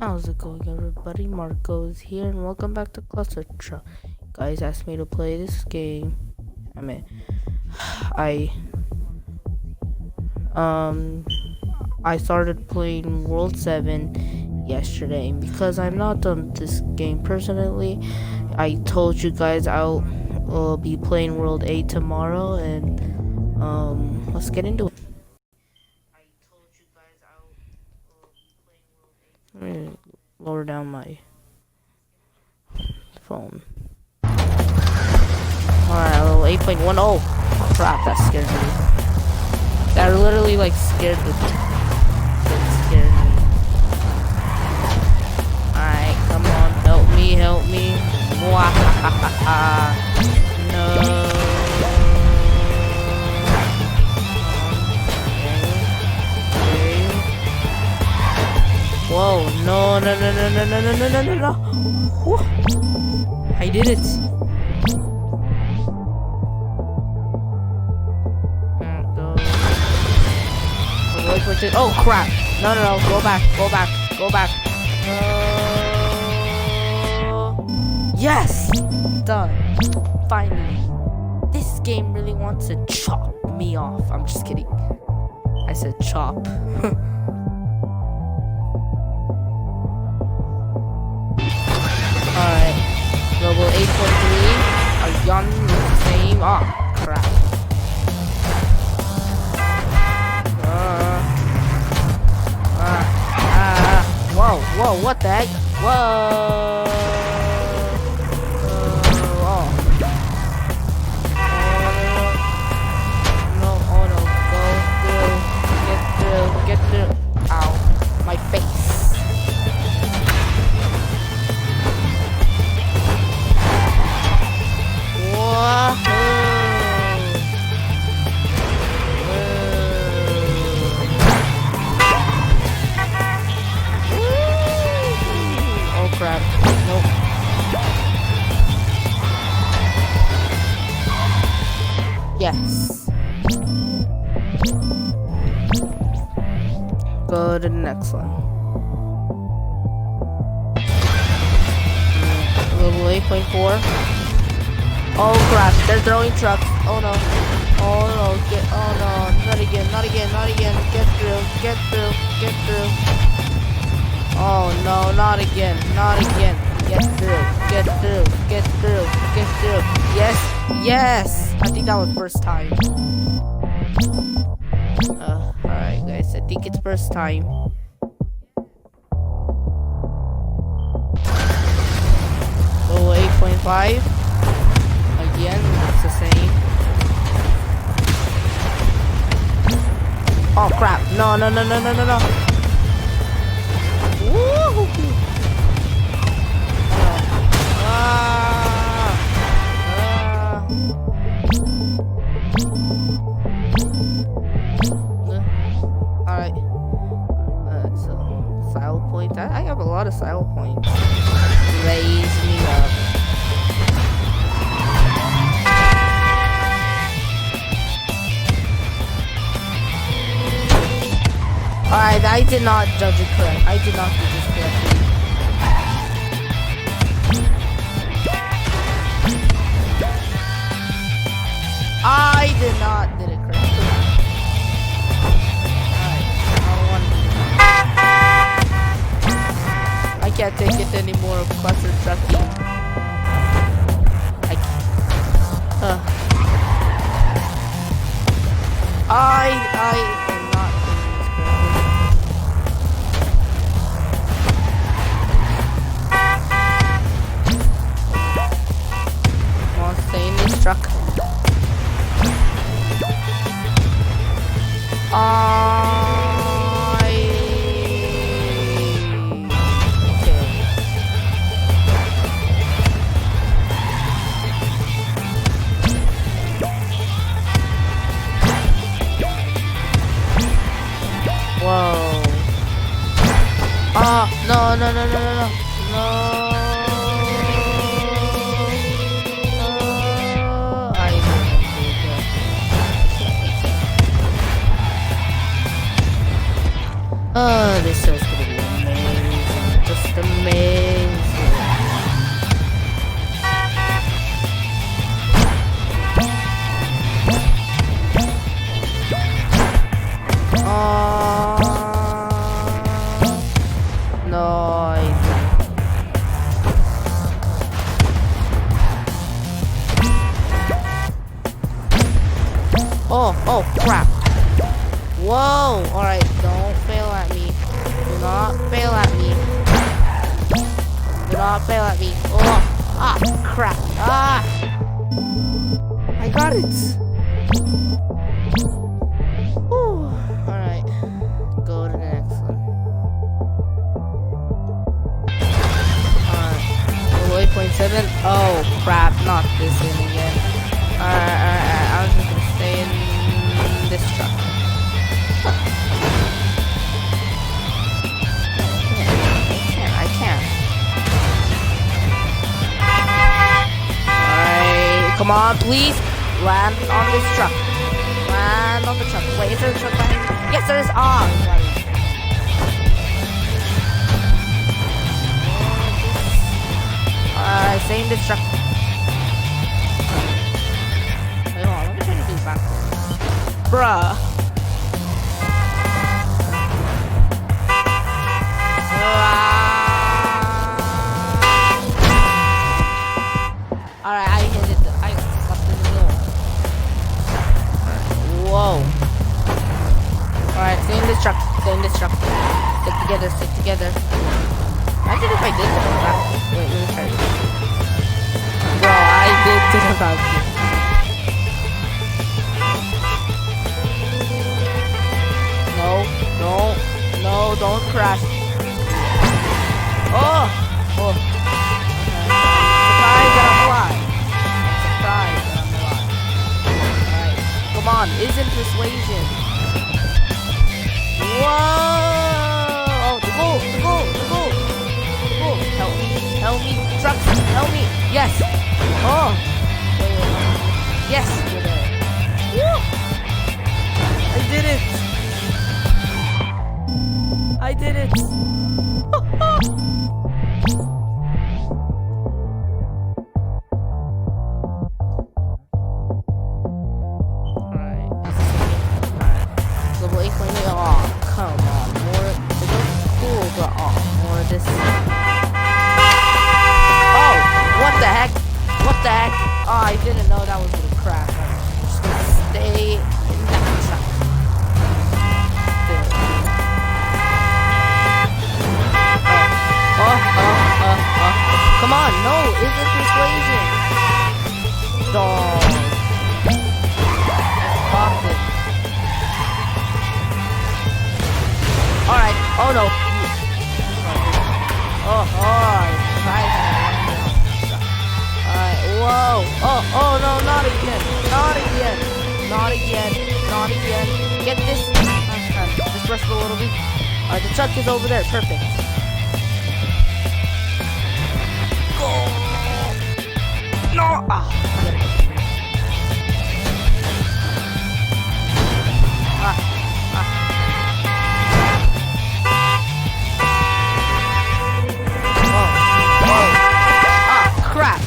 How's it going, everybody? Marco is here, and welcome back to Cluster Truck. Guys asked me to play this game. I I started playing World 7 yesterday. And because I'm not done with this game personally, I told you guys I'll be playing World 8 tomorrow, and let's get into it. Let me lower down my phone. Alright, level 8.1. Oh, crap, that scared me. That literally, like, scared me. Alright, come on, help me. Mwahahaha. No. Whoa, no. Whew. I did it. Oh crap. No, go back. Yes! Done. Finally. This game really wants to chop me off. I'm just kidding. I said chop. Alright, level 8.3, are young with the same. Oh, crap. Whoa, what the heck? Whoa. No, get through. Ow, my face. Oh crap. Nope. Yes. Go to the next one. Level 8.4. Oh crap, they're throwing trucks. Oh no, not again. Get through. Oh no, not again. Get through. Yes. I think that was first time. Alright guys, I think it's first time. Oh, 8.5. Again, it's the same. Oh crap! No. Woo! Alright. So style points. I have a lot of style points. Raise me up. Alright, I did not judge it correct. I did not do this correctly. I did not did it correctly. Alright, I can't take it anymore of cluster trucking. I am not doing this correctly. Come on, stay in this truck. Whoa. No. I didn't do that. This is gonna be amazing. Just Oh, crap. Whoa. Alright, don't fail at me. Do not fail at me. Do not fail at me. Oh, crap. I got it. Whew. Alright, go to the next one. Alright, 8.7. Oh, crap, not this one again. Alright, I'm just gonna stay in this truck. I can't. Alright, come on, please. Land on this truck. Land on the truck. Wait, is there a truck behind me? Yes, there is. Stay in this truck. Wait, hold on. Let me try to do it backwards. Bruh. Alright, I hit it. I got the middle. Whoa. Alright, stay in this truck. Stay in this truck. Stick together, stick together. Imagine if I did it backwards. Wait, let me try this. Bro, I did it backwards. No, don't crash. Oh! Surprise that I'm alive. Surprise that I'm alive. Alright, come on, isn't persuasion. Whoa! Oh, the goal. Help me, trucks, help me. Yes. Oh. Yes, you're there. Woo! I did it. I did it! Alright. Level 8.8. Aw, come on. More. It looks cool, but more of this. Oh! What the heck? What the heck? Oh, I didn't know that was gonna crash. I'm just gonna stay in that truck. Come on, no, isn't persuasion. Dog. Stop it. Alright, oh no. Alright, whoa. Oh no, not again. Not again. Get this. Just rest a little bit. Alright, the truck is over there, perfect. No! Crap!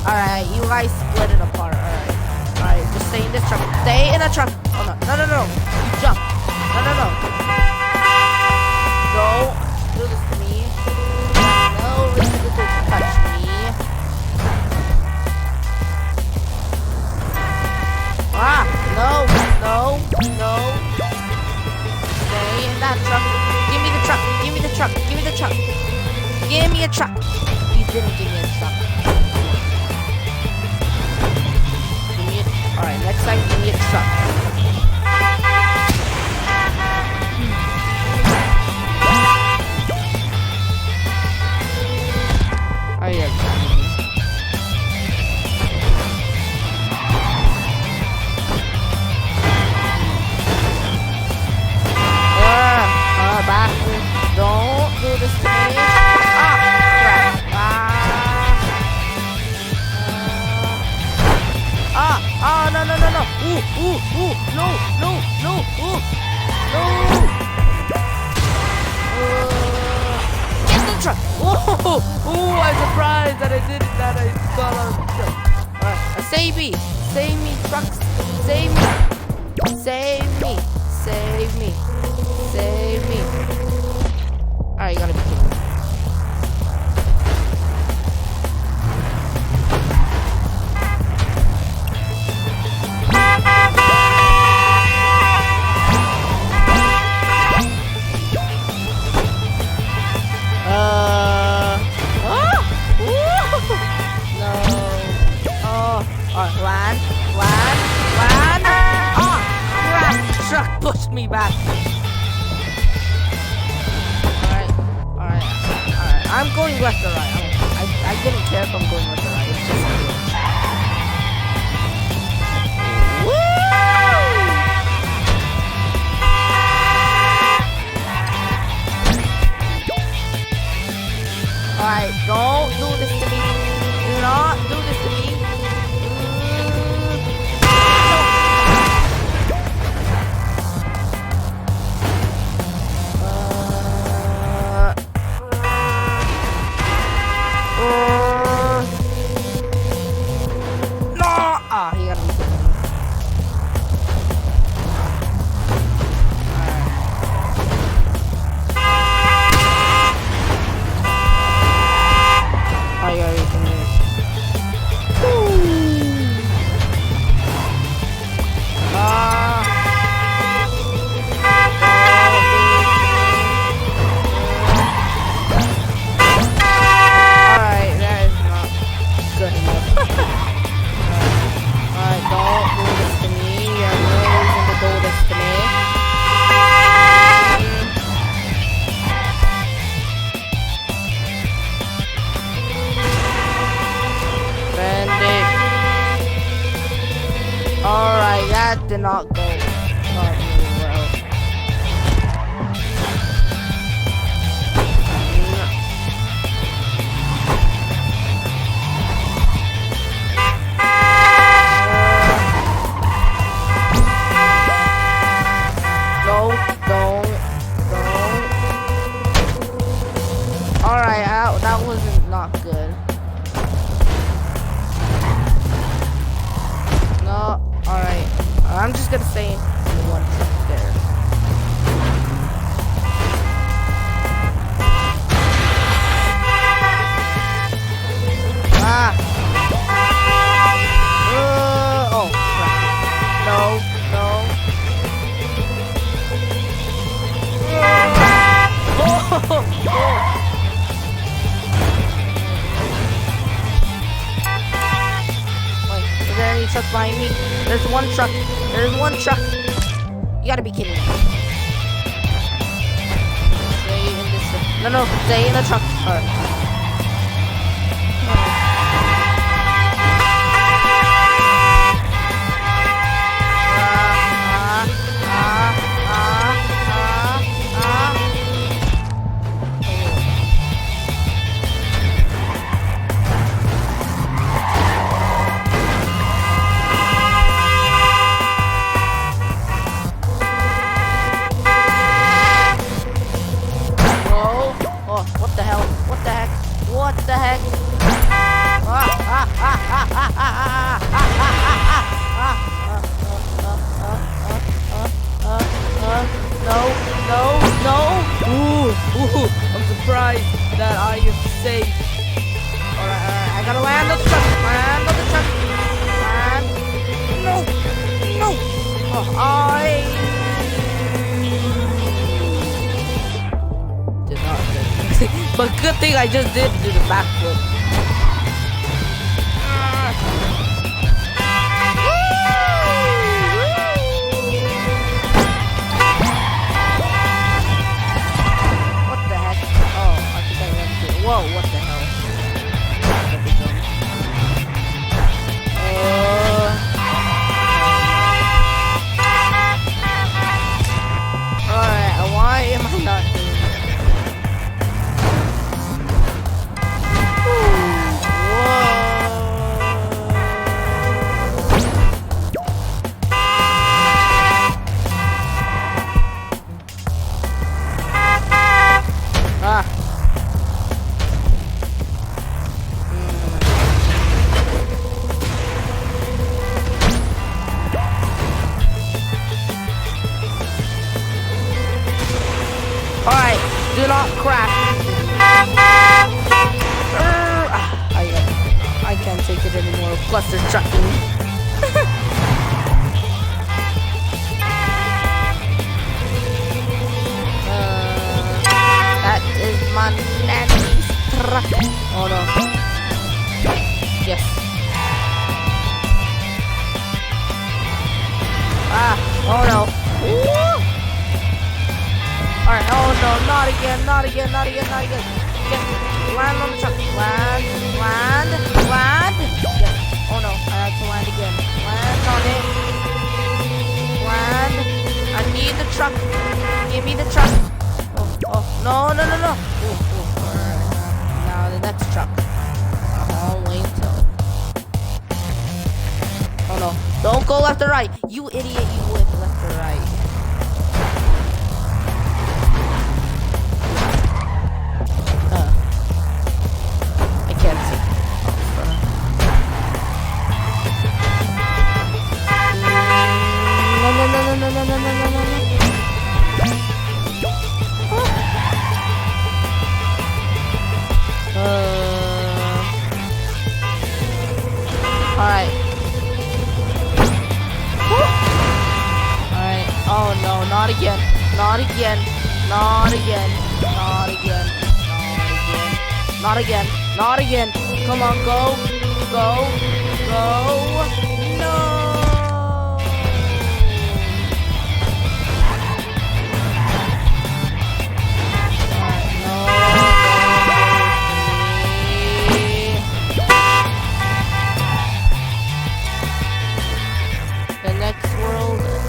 Alright, you guys split it apart. Alright, just stay in this truck. Stay in a truck. Oh no. You jump. No. Don't do this to me. No reason to touch me. No. Stay in that truck. Give me the truck. Give me a truck. You didn't give me a truck. Alright, next time give me a truck. Oh yeah. Backwards. Don't do this to me. Crap. No. No. Get the truck. I'm surprised that I did it, that I got on the truck. Alright, save me, trucks. Save me. Alright, you gotta be kidding me. Land. Oh, crap! Truck pushed me back. Alright. I'm going left or right. I didn't care if I'm going left or right. It's just Alright, don't do this to me. Do not do this to me. No! Ah, he got me. Alright, that did not go really well. No, don't. Alright, that wasn't not good. No. Alright, I'm just gonna stay in one truck there. Oh, crap. No. Is there any trucks behind me? There's one truck. You gotta be kidding me. Stay in this. No, stay in the truck. Alright. What the heck? No. Ooh, I'm surprised that I am safe. Alright, I gotta land on the truck. No. Did not do. But good thing I just did do the backflip. What the heck? Oh, I think I went through. Whoa, what the hell? Alright, why am I not doing that? Alright, do not crash. I can't take it anymore. Plus they're trucking. That is my nanny's truck. Oh no. Yes. Oh no. Ooh. Alright, oh no, not again, not again, not again, not again. Get, land on the truck. Land. Yes. Oh no, I have to land again. Land on it. Land. I need the truck. Give me the truck. Oh, no. Ooh. Alright. Now the next truck. Wait till. Oh no. Don't go left or right. You idiot, you whip left or right. I can't see. No. Alright. Alright. Oh no, not again. Not again. Not again. Not again. Not again. Not again. Come on, go. Go. Go. No.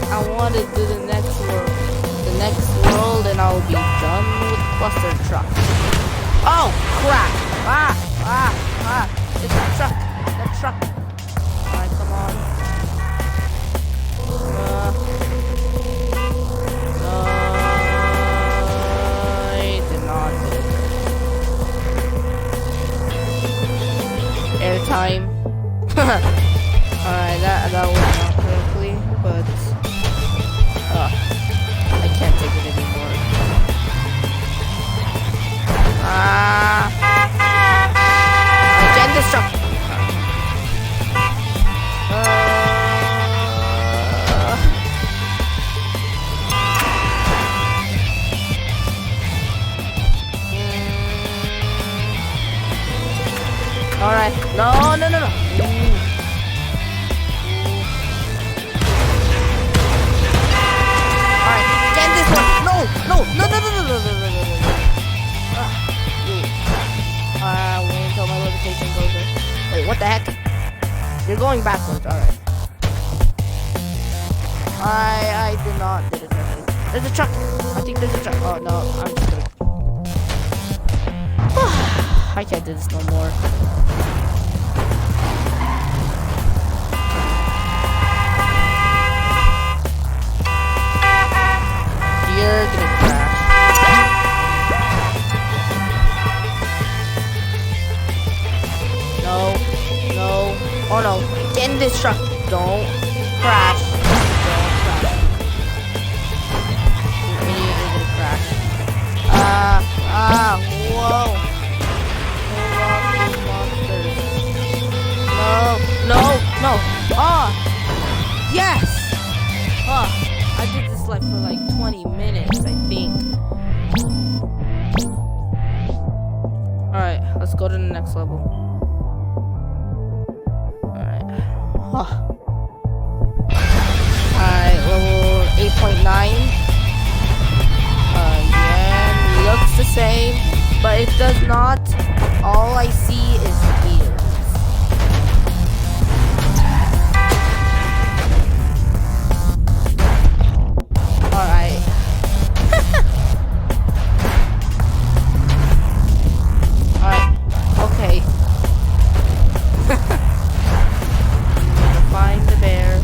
I want to do the next world, and I'll be done with cluster truck. Oh crap! It's the truck. Alright, come on. I did not do it. Airtime. Alright, that was not correctly, but I can't take it anymore. Get this truck. Alright, no. No. Wait until my levitation goes in. Wait, what the heck? You're going backwards, alright. I did not do it correctly. There's a truck! I think there's a truck. Oh no, I'm just gonna... I can't do this no more. You're gonna crash. No. Oh no. Get in this truck. Don't crash. You idiot, you're gonna crash. Whoa. No. Yes. I did this like for like 20 minutes, I think. Alright, let's go to the next level. Alright. Alright, level 8.9. Again, looks the same, but it does not. All I see is gears. Alright. Alright. Okay. Find the bear.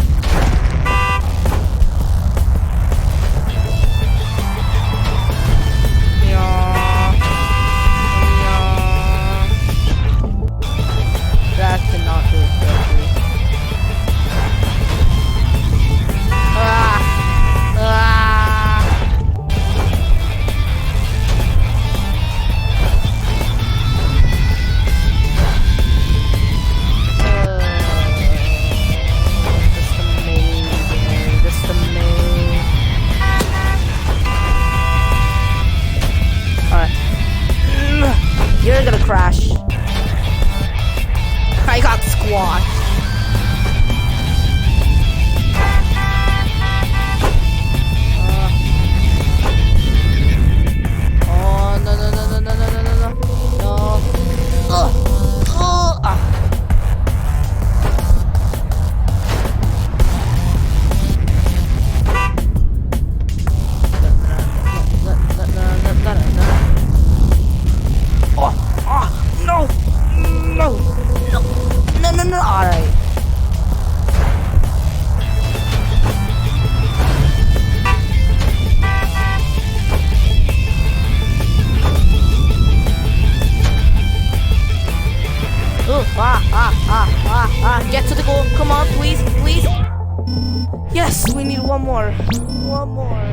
Yes, we need one more. One more.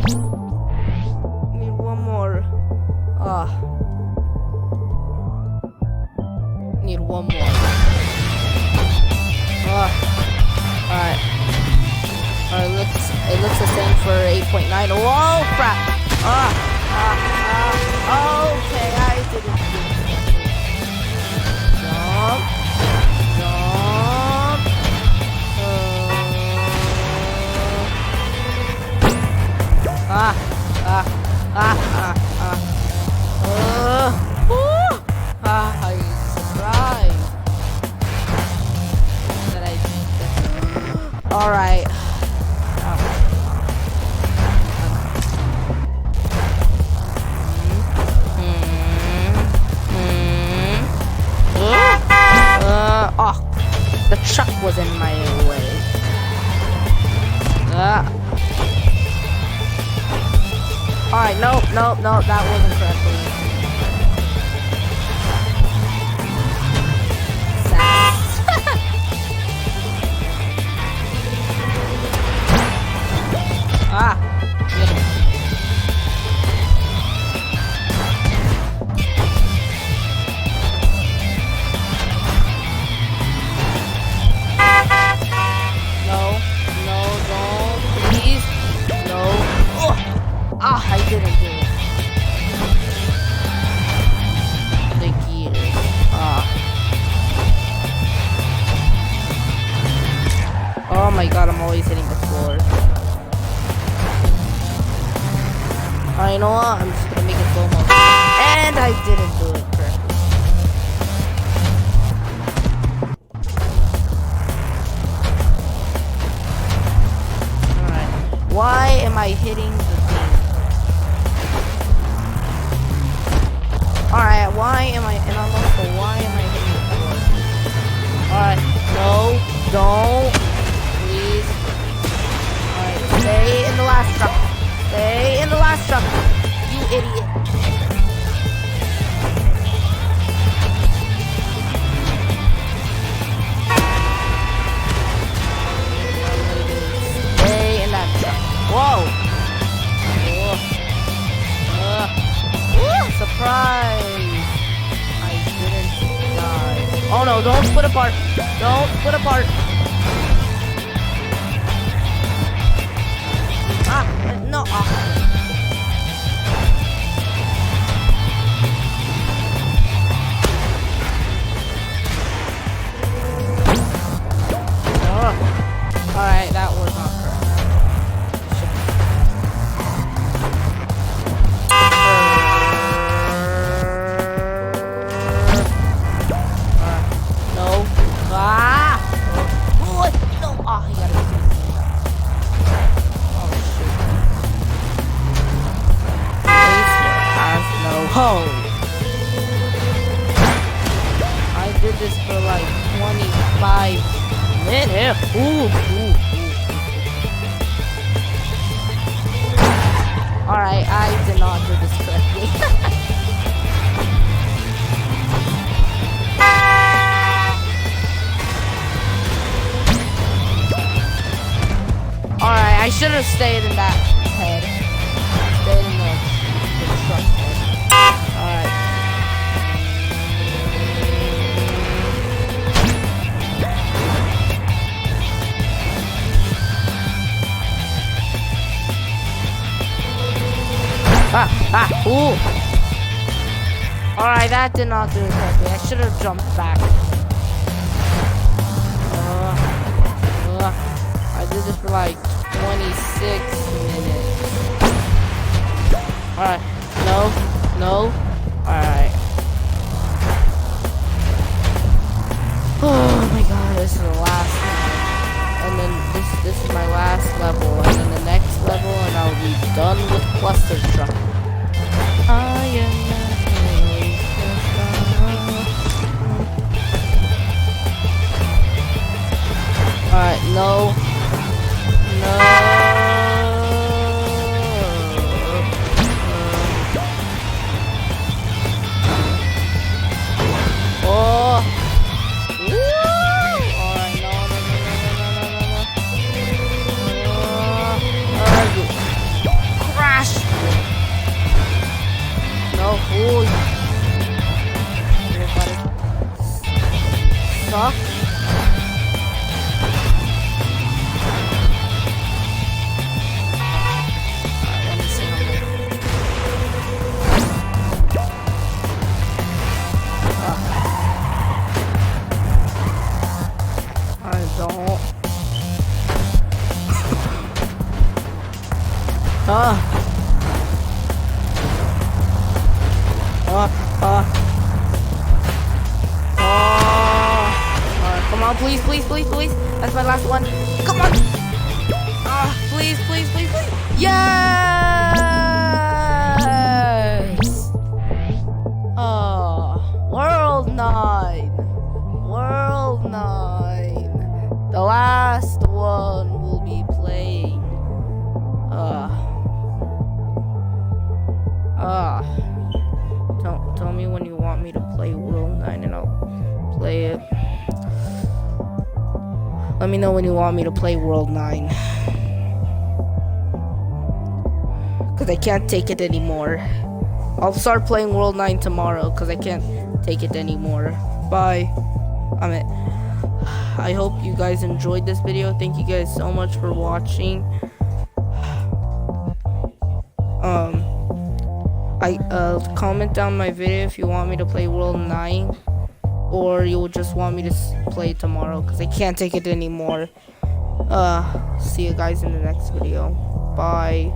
We need one more. Need one more. Alright. It looks the same for 8.9. Whoa, crap. Okay, I didn't do it. Jump. I surprised that I did that. Alright. The truck was in my way. Alright, no, that wasn't correctly. I didn't do it. The gears. Oh my god, I'm always hitting the floor. You know what? I'm just gonna make it slow motion. And I didn't do it correctly. Alright. Why am I hitting the thing? Alright, why am I hitting the floor? Alright, no, don't, please. Alright, stay in the last truck. Stay in the last truck, you idiot. Stay in that truck. Whoa. Surprise! I didn't die. Oh no, don't split apart. Don't split apart. No. Alright, that was not correct. I did this for like 25 minutes. Alright, I did not do this correctly. Alright, I should have stayed in that head. Stayed in the truck head. Alright. Alright, that did not do it correctly. I should have jumped back. I did this for like 26 minutes. Alright, no. Alright. Oh my god, this is the last one. And then this is my last level. And then the next level, and I'll be done with Cluster Truck. I am alright, no. Oh. Woo! Alright, no. Ah. Come on, please, please, please, please. That's my last one. Come on. Please, please, please, please. Yes. World 9. World 9. The last one will be playing. Tell me when you want me to play World 9 and I'll play it. Let me know when you want me to play World 9. Because I can't take it anymore. I'll start playing World 9 tomorrow because I can't take it anymore. Bye. I hope you guys enjoyed this video. Thank you guys so much for watching. Comment down my video if you want me to play World 9 or you just want me to play tomorrow because I can't take it anymore. See you guys in the next video. Bye.